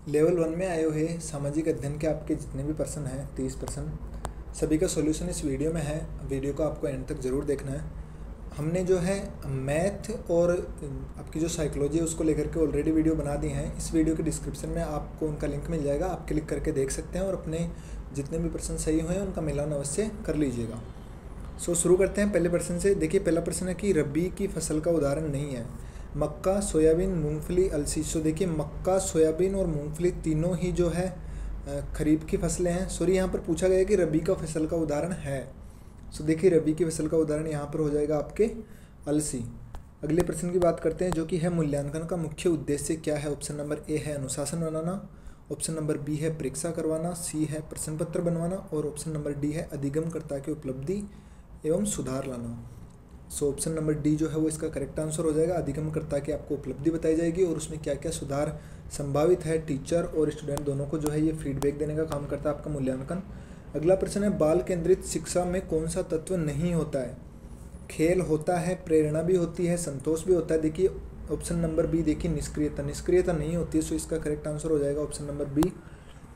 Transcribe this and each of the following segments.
Level 1 में आए हुए सामाजिक अध्ययन के आपके जितने भी पर्सन हैं 30%, सभी का सॉल्यूशन इस वीडियो में है। वीडियो को आपको एंड तक ज़रूर देखना है। हमने जो है मैथ और आपकी जो साइकोलॉजी है उसको लेकर के ऑलरेडी वीडियो बना दी हैं। इस वीडियो के डिस्क्रिप्शन में आपको उनका लिंक मिल जाएगा, आप क्लिक करके देख सकते हैं और अपने जितने भी पर्सन सही हुए हैं उनका मिलान अवश्य कर लीजिएगा। शुरू करते हैं पहले प्रश्न से। देखिए पहला प्रश्न है कि रबी की फसल का उदाहरण नहीं है मक्का, सोयाबीन, मूंगफली, अलसी। देखिए मक्का, सोयाबीन और मूंगफली तीनों ही जो है खरीफ की फसलें हैं। सॉरी, यहाँ पर पूछा गया है कि रबी का फसल का उदाहरण है। देखिए रबी की फसल का उदाहरण यहाँ पर हो जाएगा आपके अलसी। अगले प्रश्न की बात करते हैं जो कि है मूल्यांकन का मुख्य उद्देश्य क्या है। ऑप्शन नंबर ए है अनुशासन बनाना, ऑप्शन नंबर बी है परीक्षा करवाना, सी है प्रश्न पत्र बनवाना और ऑप्शन नंबर डी है अधिगमकर्ता की उपलब्धि एवं सुधार लाना। ऑप्शन नंबर डी जो है वो इसका करेक्ट आंसर हो जाएगा। अधिगमकर्ता की आपको उपलब्धि बताई जाएगी और उसमें क्या क्या सुधार संभावित है। टीचर और स्टूडेंट दोनों को जो है ये फीडबैक देने का काम करता है आपका मूल्यांकन। अगला प्रश्न है बाल केंद्रित शिक्षा में कौन सा तत्व नहीं होता है। खेल होता है, प्रेरणा भी होती है, संतोष भी होता है। देखिए ऑप्शन नंबर बी, देखिए निष्क्रियता, निष्क्रियता नहीं होती है। इसका करेक्ट आंसर हो जाएगा ऑप्शन नंबर बी।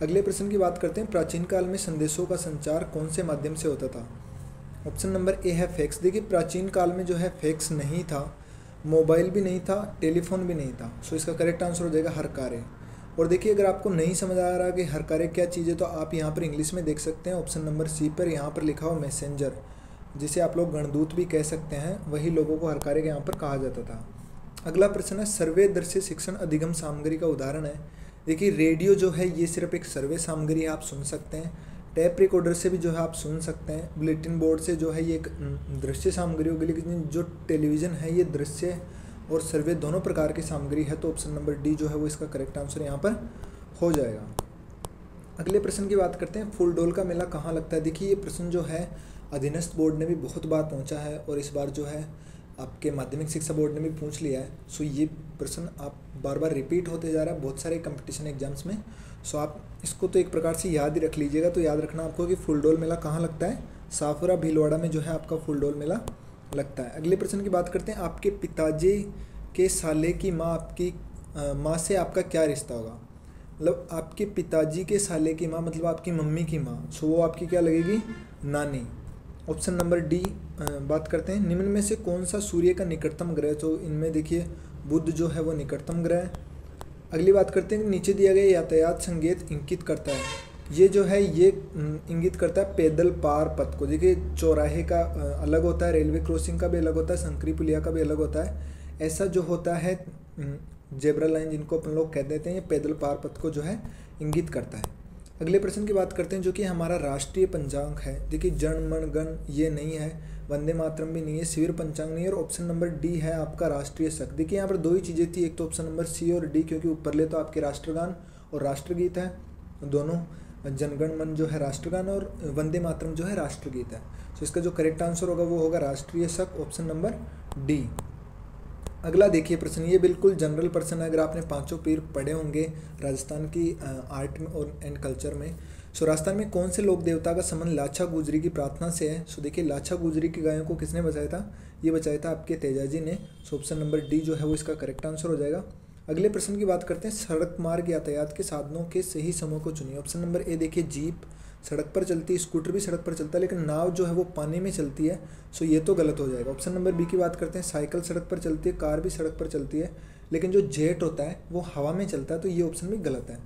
अगले प्रश्न की बात करते हैं प्राचीन काल में संदेशों का संचार कौन से माध्यम से होता था। ऑप्शन नंबर ए है फैक्स। देखिए प्राचीन काल में जो है फैक्स नहीं था, मोबाइल भी नहीं था, टेलीफोन भी नहीं था। इसका करेक्ट आंसर हो जाएगा हर कार्य। और देखिए अगर आपको नहीं समझ आ रहा कि हर कार्य क्या चीज़ है तो आप यहाँ पर इंग्लिश में देख सकते हैं। ऑप्शन नंबर सी पर यहाँ पर लिखा हुआ मैसेंजर, जिसे आप लोग गणदूत भी कह सकते हैं, वही लोगों को हर कार्य यहाँ पर कहा जाता था। अगला प्रश्न है सर्वे दृश्य शिक्षण अधिगम सामग्री का उदाहरण है। देखिए रेडियो जो है ये सिर्फ एक सर्वे सामग्री है, आप सुन सकते हैं। टैप रिकॉर्डर से भी जो है आप सुन सकते हैं। बुलेटिन बोर्ड से जो है ये एक दृश्य सामग्री होगी, लेकिन जो टेलीविज़न है ये दृश्य और सर्वे दोनों प्रकार की सामग्री है। तो ऑप्शन नंबर डी जो है वो इसका करेक्ट आंसर यहाँ पर हो जाएगा। अगले प्रश्न की बात करते हैं फूलडोल का मेला कहाँ लगता है। देखिए ये प्रश्न जो है अधीनस्थ बोर्ड ने भी बहुत बार पूछा है और इस बार जो है आपके माध्यमिक शिक्षा बोर्ड ने भी पूछ लिया है। ये प्रश्न आप बार बार रिपीट होते जा रहा है बहुत सारे कंपटीशन एग्जाम्स में। आप इसको तो एक प्रकार से याद ही रख लीजिएगा। तो याद रखना आपको कि फूलडोल मेला कहाँ लगता है, साफरा भीलवाड़ा में जो है आपका फूलडोल मेला लगता है। अगले प्रश्न की बात करते हैं आपके पिताजी के साले की माँ आपकी माँ से आपका क्या रिश्ता होगा। मतलब आपके पिताजी के साले की माँ मतलब आपकी मम्मी की माँ, वो आपकी क्या लगेगी, नानी। ऑप्शन नंबर डी बात करते हैं निम्न में से कौन सा सूर्य का निकटतम ग्रह। तो इनमें देखिए बुध जो है वो निकटतम ग्रह है। अगली बात करते हैं नीचे दिया गया यातायात संकेत इंगित करता है। ये जो है ये इंगित करता है पैदल पार पथ को। देखिए चौराहे का अलग होता है, रेलवे क्रॉसिंग का भी अलग होता है, संकरी पुलिया का भी अलग होता है। ऐसा जो होता है जेब्रा लाइन जिनको अपन लोग कह देते हैं, ये पैदल पार पथ को जो है इंगित करता है। अगले प्रश्न की बात करते हैं जो कि हमारा राष्ट्रीय पंचांग है। देखिए जन मन गण ये नहीं है, वंदे मातरम भी नहीं है, शिविर पंचांग नहीं है और ऑप्शन नंबर डी है आपका राष्ट्रीय शक। देखिए यहाँ पर दो ही चीज़ें थी, एक तो ऑप्शन नंबर सी और डी, क्योंकि ऊपरले तो आपके राष्ट्रगान और राष्ट्रगीत है दोनों। जनगण मन जो है राष्ट्रगान और वंदे मातरम जो है राष्ट्रगीत है। इसका जो करेक्ट आंसर होगा वो होगा राष्ट्रीय शक, ऑप्शन नंबर डी। अगला देखिए प्रश्न, ये बिल्कुल जनरल प्रश्न है। अगर आपने पांचों पीर पढ़े होंगे राजस्थान की आर्ट में और एंड कल्चर में। राजस्थान में कौन से लोक देवता का संबंध लाछा गुजरी की प्रार्थना से है। देखिए लाछा गुजरी की गायों को किसने बचाया था, ये बचाया था आपके तेजाजी ने। ऑप्शन नंबर डी जो है वो इसका करेक्ट आंसर हो जाएगा। अगले प्रश्न की बात करते हैं सड़क मार्ग यातायात के साधनों के सही समूह को चुनिए। ऑप्शन नंबर ए देखिए जीप सड़क पर चलती है, स्कूटर भी सड़क पर चलता है, लेकिन नाव जो है वो पानी में चलती है। ये तो गलत हो जाएगा। ऑप्शन नंबर बी की बात करते हैं साइकिल सड़क पर चलती है, कार भी सड़क पर चलती है, लेकिन जो जेट होता है वो हवा में चलता है। तो ये ऑप्शन भी गलत है।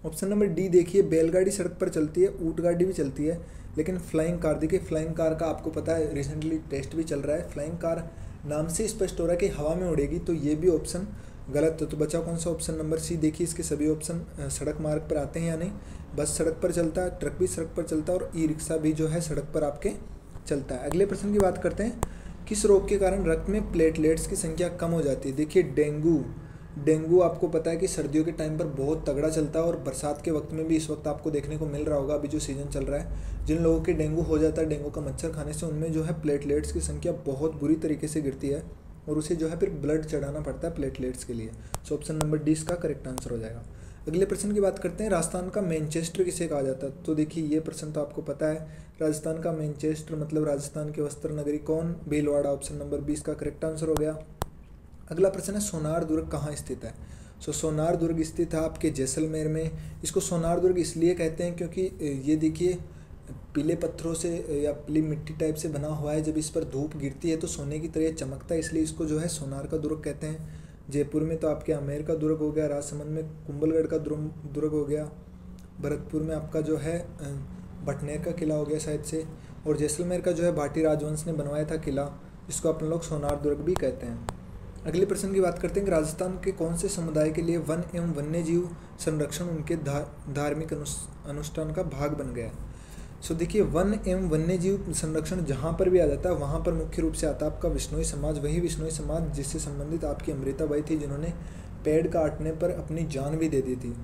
ऑप्शन नंबर डी देखिए बैलगाड़ी सड़क पर चलती है, ऊँट गाड़ी भी चलती है, लेकिन फ्लाइंग कार, देखिए फ्लाइंग कार का आपको पता है रिसेंटली टेस्ट भी चल रहा है। फ्लाइंग कार नाम से स्पष्ट हो रहा है कि हवा में उड़ेगी, तो ये भी ऑप्शन गलत है। तो बचा कौन सा, ऑप्शन नंबर सी। देखिए इसके सभी ऑप्शन सड़क मार्ग पर आते हैं या नहीं। बस सड़क पर चलता है, ट्रक भी सड़क पर चलता है और ई रिक्शा भी जो है सड़क पर आपके चलता है। अगले प्रश्न की बात करते हैं किस रोग के कारण रक्त में प्लेटलेट्स की संख्या कम हो जाती है। देखिए डेंगू आपको पता है कि सर्दियों के टाइम पर बहुत तगड़ा चलता है और बरसात के वक्त में भी इस वक्त आपको देखने को मिल रहा होगा। अभी जो सीजन चल रहा है, जिन लोगों के डेंगू हो जाता है डेंगू का मच्छर खाने से, उनमें जो है प्लेटलेट्स की संख्या बहुत बुरी तरीके से गिरती है और उसे जो है फिर ब्लड चढ़ाना पड़ता है प्लेटलेट्स के लिए। ऑप्शन नंबर डी इसका करेक्ट आंसर हो जाएगा। अगले प्रश्न की बात करते हैं राजस्थान का मैनचेस्टर किसे कहा जाता है। तो देखिए ये प्रश्न तो आपको पता है, राजस्थान का मैनचेस्टर मतलब राजस्थान की वस्त्र नगरी कौन, भीलवाड़ा। ऑप्शन नंबर 20 का करेक्ट आंसर हो गया। अगला प्रश्न है सोनार दुर्ग कहाँ स्थित है। सो सोनार दुर्ग स्थित है आपके जैसलमेर में। इसको सोनार दुर्ग इसलिए कहते हैं क्योंकि ये देखिए पीले पत्थरों से या पीली मिट्टी टाइप से बना हुआ है, जब इस पर धूप गिरती है तो सोने की तरह चमकता है, इसलिए इसको जो है सोनार का दुर्ग कहते हैं। जयपुर में तो आपके आमेर का दुर्ग हो गया, राजसमंद में कुंभलगढ़ का दुर्ग हो गया, भरतपुर में आपका जो है भटनेर का किला हो गया शायद से, और जैसलमेर का जो है भाटी राजवंश ने बनवाया था किला, जिसको अपन लोग सोनार दुर्ग भी कहते हैं। अगले प्रश्न की बात करते हैं कि राजस्थान के कौन से समुदाय के लिए वन एवं वन्य जीव संरक्षण उनके धार्मिक अनुष्ठान का भाग बन गया है। सो देखिए वन एवं वन्य जीव संरक्षण जहाँ पर भी आ जाता है वहाँ पर मुख्य रूप से आता है आपका विश्नोई समाज, वही विश्नोई समाज जिससे संबंधित आपकी अमृताबाई थी जिन्होंने पेड़ काटने पर अपनी जान भी दे दी थी।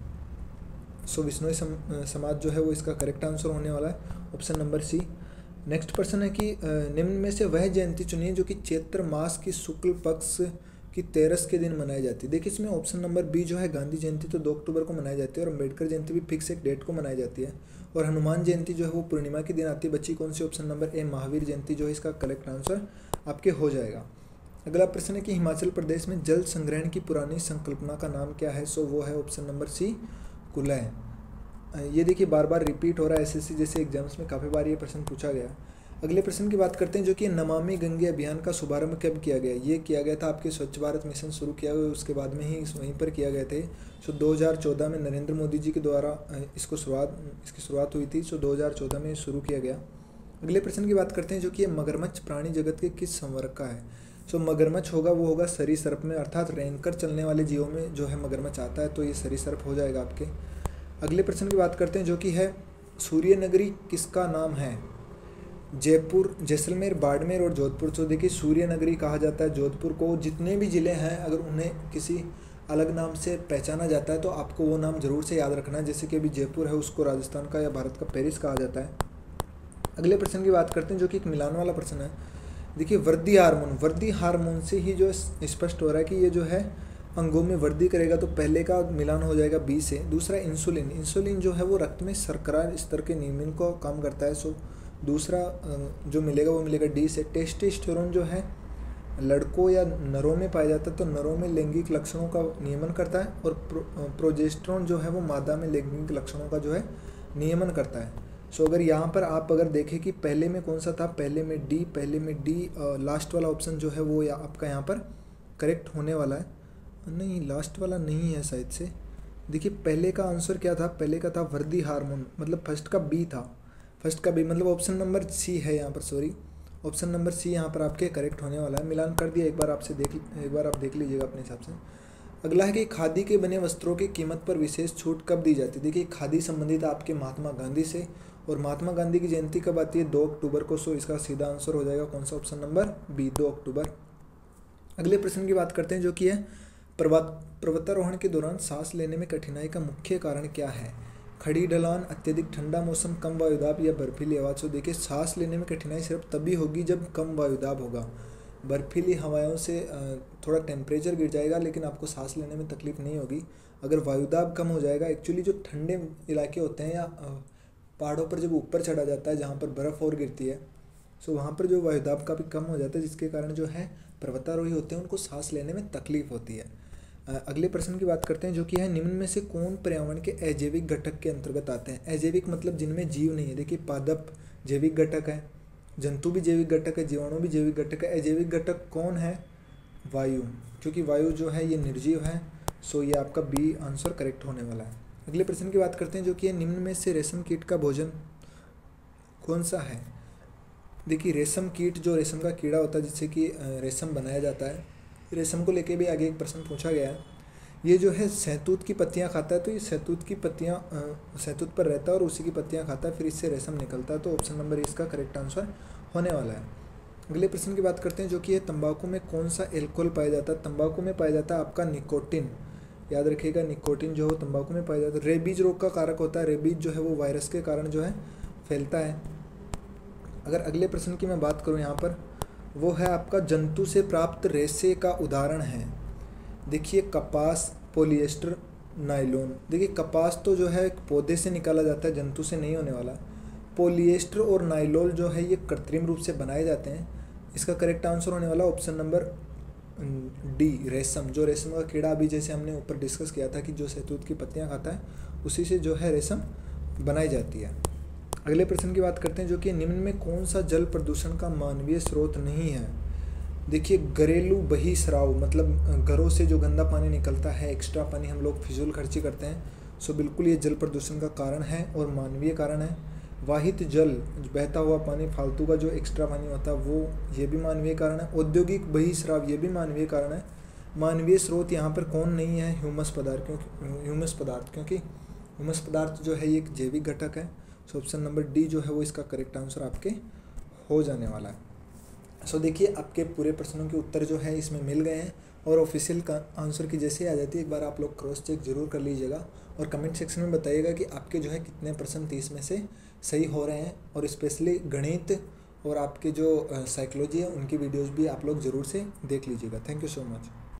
सो विश्नोई समाज जो है वो इसका करेक्ट आंसर होने वाला है, ऑप्शन नंबर सी। नेक्स्ट प्रश्न है कि निम्न में से वह जयंती चुनिए जो कि चैत्र मास की शुक्ल पक्ष की 13 के दिन मनाई जाती है। देखिए इसमें ऑप्शन नंबर बी जो है गांधी जयंती तो 2 अक्टूबर को मनाई जाती है, और अम्बेडकर जयंती भी फिक्स एक डेट को मनाई जाती है, और हनुमान जयंती जो है वो पूर्णिमा के दिन आती है। बच्ची कौन सी? Option number A Mahavir Jayanti जो है इसका करेक्ट आंसर आपके हो जाएगा। अगला प्रश्न है कि हिमाचल प्रदेश में जल संग्रहण की पुरानी संकल्पना का नाम क्या है? सो वो है ऑप्शन नंबर सी कुलय। ये देखिए बार बार रिपीट हो रहा है, एसएससी जैसे एग्जाम्स में काफ़ी बार ये प्रश्न पूछा गया। अगले प्रश्न की बात करते हैं जो कि नमामि गंगे अभियान का शुभारंभ कब किया गया? ये किया गया था आपके स्वच्छ भारत मिशन शुरू किया गया उसके बाद में ही वहीं पर किया गए थे। सो 2014 में नरेंद्र मोदी जी के द्वारा इसकी शुरुआत हुई थी। सो 2014 में शुरू किया गया। अगले प्रश्न की बात करते हैं जो कि मगरमच्छ प्राणी जगत के किस संवर्ग का है? सो मगरमच्छ होगा वो होगा सरीसृप में, अर्थात रेंगकर चलने वाले जीवों में जो है मगरमच्छ आता है, तो ये सरीसृप हो जाएगा आपके। अगले प्रश्न की बात करते हैं जो कि है सूर्य नगरी किसका नाम है? जयपुर, जैसलमेर, बाड़मेर और जोधपुर। तो देखिए सूर्य नगरी कहा जाता है जोधपुर को। जितने भी ज़िले हैं अगर उन्हें किसी अलग नाम से पहचाना जाता है तो आपको वो नाम ज़रूर से याद रखना है। जैसे कि अभी जयपुर है उसको राजस्थान का या भारत का पेरिस कहा जाता है। अगले प्रश्न की बात करते हैं जो कि एक मिलान वाला प्रश्न है। देखिए वृद्धि हार्मोन से ही जो स्पष्ट हो रहा है कि ये जो है अंगों में वृद्धि करेगा, तो पहले का मिलान हो जाएगा बी से। दूसरा इंसुलिन जो है वो रक्त में शर्करा स्तर के नियमन को कम करता है। सो दूसरा जो मिलेगा वो मिलेगा डी से। टेस्टोस्टेरोन जो है लड़कों या नरों में पाया जाता है, तो नरों में लैंगिक लक्षणों का नियमन करता है, और प्रोजेस्टेरोन जो है वो मादा में लैंगिक लक्षणों का जो है नियमन करता है। सो अगर यहाँ पर आप अगर देखें कि पहले में कौन सा था, पहले में डी, लास्ट वाला ऑप्शन जो है वो आपका यहाँ पर करेक्ट होने वाला है। नहीं, लास्ट वाला नहीं है शायद से। देखिए पहले का आंसर क्या था? पहले का था वृद्धि हार्मोन, मतलब फर्स्ट का बी था। फर्स्ट का बी मतलब ऑप्शन नंबर सी है यहाँ पर, सॉरी ऑप्शन नंबर सी यहाँ पर आपके करेक्ट होने वाला है। मिलान कर दिया, एक बार आप देख लीजिएगा अपने हिसाब से। अगला है कि खादी के बने वस्त्रों की कीमत पर विशेष छूट कब दी जाती है? देखिए खादी संबंधित आपके महात्मा गांधी से, और महात्मा गांधी की जयंती कब आती है? 2 अक्टूबर को। सो इसका सीधा आंसर हो जाएगा कौन सा? ऑप्शन नंबर बी, 2 अक्टूबर। अगले प्रश्न की बात करते हैं जो कि है पर्वतारोहण के दौरान सांस लेने में कठिनाई का मुख्य कारण क्या है? खड़ी ढलान, अत्यधिक ठंडा मौसम, कम वायुदाब या बर्फीली हवा। तो देखिए सांस लेने में कठिनाई सिर्फ तभी होगी जब कम वायुदाब होगा। बर्फीली हवाओं से थोड़ा टेम्परेचर गिर जाएगा लेकिन आपको सांस लेने में तकलीफ नहीं होगी। अगर वायुदाब कम हो जाएगा, एक्चुअली जो ठंडे इलाके होते हैं या पहाड़ों पर जब ऊपर चढ़ा जाता है जहाँ पर बर्फ़ और गिरती है, सो वहाँ पर जो वायुदाब का भी कम हो जाता है, जिसके कारण जो है पर्वतारोही होते हैं उनको सांस लेने में तकलीफ होती है। अगले प्रश्न की बात करते हैं जो कि है निम्न में से कौन पर्यावरण के अजैविक घटक के अंतर्गत आते हैं? अजैविक मतलब जिनमें जीव नहीं है। देखिए पादप जैविक घटक है, जंतु भी जैविक घटक है, जीवाणु भी जैविक घटक है। अजैविक घटक कौन है? वायु, क्योंकि वायु जो है ये निर्जीव है। सो ये आपका बी आंसर करेक्ट होने वाला है। अगले प्रश्न की बात करते हैं जो कि है निम्न में से रेशम कीट का भोजन कौन सा है? देखिए रेशम कीट जो रेशम का कीड़ा होता है जिससे कि रेशम बनाया जाता है, रेशम को लेके भी आगे एक प्रश्न पूछा गया है। ये जो है शहतूत की पत्तियां खाता है, तो ये शहतूत की पत्तियां शहतूत पर रहता है और उसी की पत्तियां खाता है, फिर इससे रेशम निकलता है। तो ऑप्शन नंबर इसका करेक्ट आंसर होने वाला है। अगले प्रश्न की बात करते हैं जो कि है तंबाकू में कौन सा एल्कोहल पाया जाता है? तंबाकू में पाया जाता है आपका निकोटिन। याद रखिएगा निकोटिन जो है तंबाकू में पाया जाता है। रेबीज रोग का कारक होता है। रेबीज जो है वो वायरस के कारण जो है फैलता है। अगर अगले प्रश्न की मैं बात करूँ यहाँ पर, वो है आपका जंतु से प्राप्त रेशे का उदाहरण है। देखिए कपास, पॉलिएस्टर, नायलॉन। देखिए कपास तो जो है पौधे से निकाला जाता है, जंतु से नहीं होने वाला। पॉलिएस्टर और नायलॉन जो है ये कृत्रिम रूप से बनाए जाते हैं। इसका करेक्ट आंसर होने वाला ऑप्शन नंबर डी रेशम, जो रेशम का कीड़ा अभी जैसे हमने ऊपर डिस्कस किया था कि जो शहतूत की पत्तियां खाता है उसी से जो है रेशम बनाई जाती है। अगले प्रश्न की बात करते हैं, जो कि निम्न में कौन सा जल प्रदूषण का मानवीय स्रोत नहीं है। देखिए, घरेलू बहिस्राव, मतलब घरों से जो गंदा पानी निकलता है, एक्स्ट्रा पानी हम लोग फिजूल खर्ची करते हैं, सो बिल्कुल ये जल प्रदूषण का कारण है और मानवीय कारण है। वाहित जल, बहता हुआ पानी, फालतू का जो एक्स्ट्रा पानी होता है वो, ये भी मानवीय कारण है। औद्योगिक बहिस्राव, ये भी मानवीय कारण है। मानवीय स्रोत यहाँ पर कौन नहीं है, ह्यूमस पदार्थ, क्योंकि ह्यूमस पदार्थ जो है ये एक जैविक घटक है। सो ऑप्शन नंबर डी जो है वो इसका करेक्ट आंसर आपके हो जाने वाला है। सो देखिए, आपके पूरे प्रश्नों के उत्तर जो है इसमें मिल गए हैं और ऑफिशियल का आंसर की जैसे आ जाती है, एक बार आप लोग क्रॉस चेक जरूर कर लीजिएगा और कमेंट सेक्शन में बताइएगा कि आपके जो है कितने % 30 में से सही हो रहे हैं। और स्पेशली गणित और आपके जो साइकोलॉजी है उनकी वीडियोज़ भी आप लोग ज़रूर से देख लीजिएगा। Thank you so much.